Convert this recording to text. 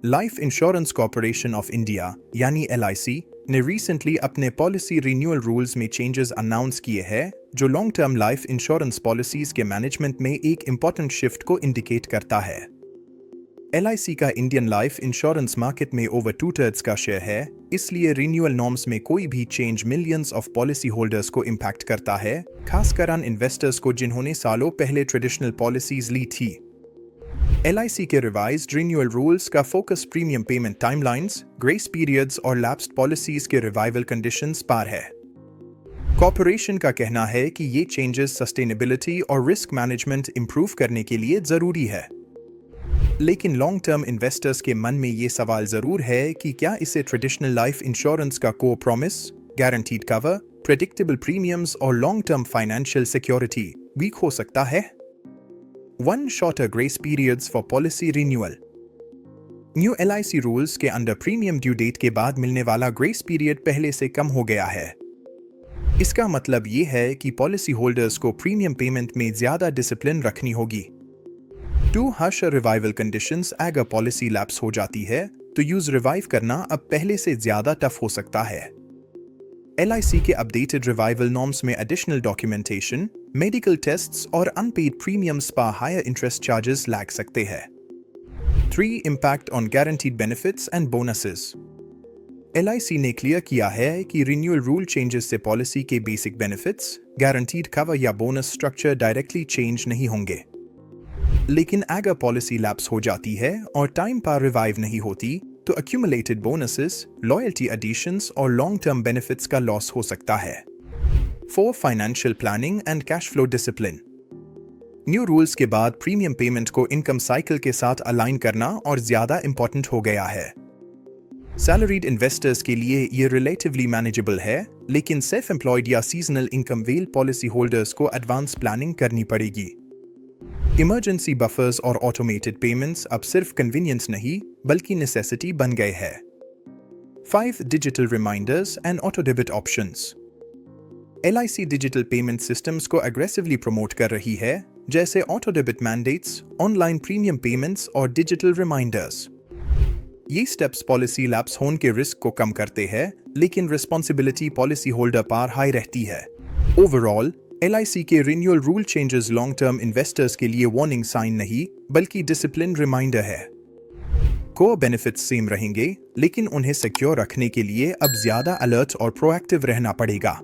Life insurance corporation of India यानी LIC ने recently अपने पॉलिसी रिन्यूअल रूल्स में चेंजेस अनाउंस किए हैं जो long term life insurance policies के मैनेजमेंट में एक इंपॉर्टेंट शिफ्ट को इंडिकेट करता है। LIC का इंडियन लाइफ इंश्योरेंस मार्केट में ओवर 2/3 का शेयर है, इसलिए रिन्यूअल नॉर्म्स में कोई भी change millions of policy holders को इम्पैक्ट करता है, खासकर उन इन्वेस्टर्स को जिन्होंने सालों पहले ट्रेडिशनल पॉलिसीज ली थी। LIC के रिवाइज्ड रिन्यूअल रूल्स का focus premium payment timelines, grace periods और लैप्स्ड पॉलिसीज के रिवाइवल कंडीशंस पर है। कॉर्पोरेशन का कहना है कि ये चेंजेस सस्टेनेबिलिटी और रिस्क मैनेजमेंट इंप्रूव करने के लिए जरूरी है। लेकिन लॉन्ग टर्म इन्वेस्टर्स के मन में ये सवाल जरूर है कि क्या इसे ट्रेडिशनल लाइफ इंश्योरेंस का core promise, guaranteed cover, predictable premiums और long term financial security weak हो सकता है? One shorter grace periods for policy renewal. New LIC rules के अंडर प्रीमियम ड्यू डेट के बाद मिलने वाला ग्रेस पीरियड पहले से कम हो गया है। इसका मतलब ये है कि पॉलिसी होल्डर्स को प्रीमियम पेमेंट में ज्यादा डिसिप्लिन रखनी होगी। टू हार्शर रिवाइवल कंडीशंस अगर पॉलिसी लैप्स हो जाती है तो यूज रिवाइव करना अब पहले से ज्यादा टफ हो सकता है। LIC के अपडेटेड रिवाइवल नॉर्म्स में एडिशनल डॉक्यूमेंटेशन, मेडिकल टेस्ट्स और अनपेड प्रीमियम्स पर हायर इंटरेस्ट चार्जेस लग सकते हैं। 3. Impact on guaranteed benefits and bonuses. LIC ने क्लियर किया है कि रिन्यूअल रूल चेंजेस से पॉलिसी के बेसिक बेनिफिट्स, गारंटीड कवर या बोनस स्ट्रक्चर डायरेक्टली चेंज नहीं होंगे। लेकिन अगर पॉलिसी लैप्स हो जाती है और टाइम पर रिवाइव नहीं होती तो accumulated bonuses, loyalty additions और long-term benefits का लॉस हो सकता है। 4. Financial planning and cash flow discipline. New rules के बाद प्रीमियम पेमेंट को इनकम साइकिल के साथ अलाइन करना और ज्यादा इंपॉर्टेंट हो गया है। सैलरीड इन्वेस्टर्स के लिए ये रिलेटिवली मैनेजेबल है, लेकिन सेल्फ एम्प्लॉयड या seasonal income well policy holders को एडवांस प्लानिंग करनी पड़ेगी। इमरजेंसी बफर्स और ऑटोमेटेड पेमेंट्स अब सिर्फ कन्वीनियंस नहीं बल्कि नेसेसिटी बन गए हैं। 5. Digital reminders and auto debit options. LIC digital payment systems को अग्रेसिवली प्रमोट कर रही है, जैसे auto debit mandates, online premium payments और डिजिटल रिमाइंडर्स। ये स्टेप्स पॉलिसी लैप्स होने के रिस्क को कम करते हैं, लेकिन रिस्पॉन्सिबिलिटी पॉलिसी होल्डर पर हाई रहती है। ओवरऑल LIC के renewal rule changes long term investors के लिए वार्निंग साइन नहीं बल्कि डिसिप्लिन रिमाइंडर है। कोर बेनिफिट्स सेम रहेंगे, लेकिन उन्हें सिक्योर रखने के लिए अब ज्यादा अलर्ट और प्रोएक्टिव रहना पड़ेगा।